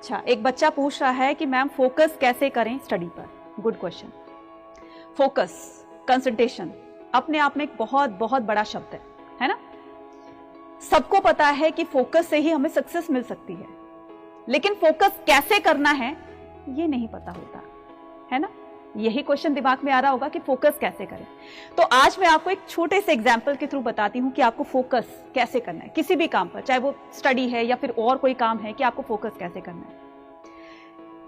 अच्छा, एक बच्चा पूछ रहा है कि मैम फोकस कैसे करें स्टडी पर। Good question. फोकस, कंसंट्रेशन अपने आप में एक बहुत बहुत बड़ा शब्द है ना। सबको पता है कि फोकस से ही हमें सक्सेस मिल सकती है, लेकिन फोकस कैसे करना है ये नहीं पता होता है ना। यही क्वेश्चन दिमाग में आ रहा होगा कि फोकस कैसे करें। तो आज मैं आपको एक छोटे से एग्जांपल के थ्रू बताती हूं कि आपको फोकस कैसे करना है किसी भी काम पर, चाहे वो स्टडी है या फिर और कोई काम है, कि आपको फोकस कैसे करना है।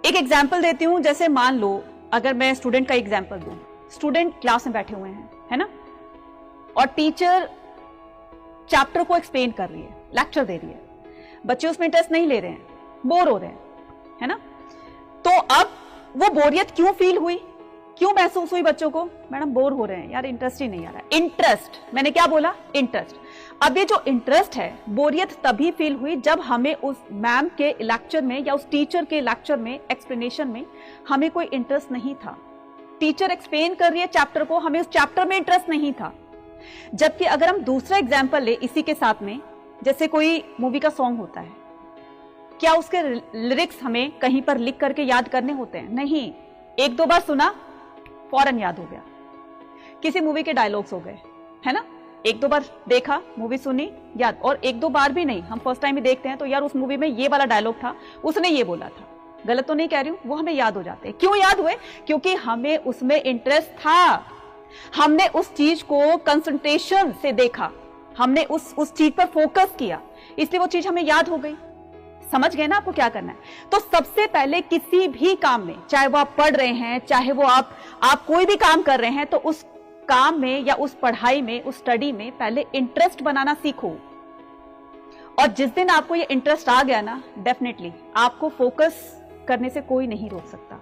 एक एग्जांपल देती हूं, जैसे मान लो अगर मैं स्टूडेंट का एग्जांपल दूं। स्टूडेंट क्लास में बैठे हुए हैं, है ना, और टीचर चैप्टर को एक्सप्लेन कर रही है, लेक्चर दे रही है। बच्चे उसमें इंटरेस्ट नहीं ले रहे हैं, बोर हो रहे हैं, है ना। तो अब वो बोरियत क्यों फील हुई, क्यों महसूस हुई बच्चों को? मैडम बोर हो रहे हैं यार, इंटरेस्ट ही नहीं आ रहा है। इंटरेस्ट, मैंने क्या बोला? इंटरेस्ट। अब ये जो इंटरेस्ट है, बोरियत तभी फील हुई जब हमें उस मैम के लेक्चर में या उस टीचर के लेक्चर में, एक्सप्लेनेशन में हमें कोई इंटरेस्ट नहीं था। टीचर एक्सप्लेन कर रही है चैप्टर को, हमें उस चैप्टर में इंटरेस्ट नहीं था। जबकि अगर हम दूसरा एग्जाम्पल ले इसी के साथ में, जैसे कोई मूवी का सॉन्ग होता है, क्या उसके लिरिक्स हमें कहीं पर लिख करके याद करने होते हैं? नहीं, एक दो बार सुना फौरन याद हो गया। किसी मूवी के डायलॉग्स हो गए, है ना, एक दो बार देखा, मूवी सुनी, याद। और एक दो बार भी नहीं, हम फर्स्ट टाइम ही देखते हैं तो यार उस मूवी में ये वाला डायलॉग था, उसने ये बोला था। गलत तो नहीं कह रही हूं, वो हमें याद हो जाते हैं। क्यों याद हुए? क्योंकि हमें उसमें इंटरेस्ट था, हमने उस चीज को कंसंट्रेशन से देखा, हमने उस चीज पर फोकस किया, इसलिए वो चीज हमें याद हो गई। समझ गए ना आपको क्या करना है? तो सबसे पहले किसी भी काम में, चाहे वो आप पढ़ रहे हैं, चाहे वो आप कोई भी काम कर रहे हैं, तो उस काम में या उस पढ़ाई में, उस स्टडी में पहले इंटरेस्ट बनाना सीखो। और जिस दिन आपको ये इंटरेस्ट आ गया ना, डेफिनेटली आपको फोकस करने से कोई नहीं रोक सकता।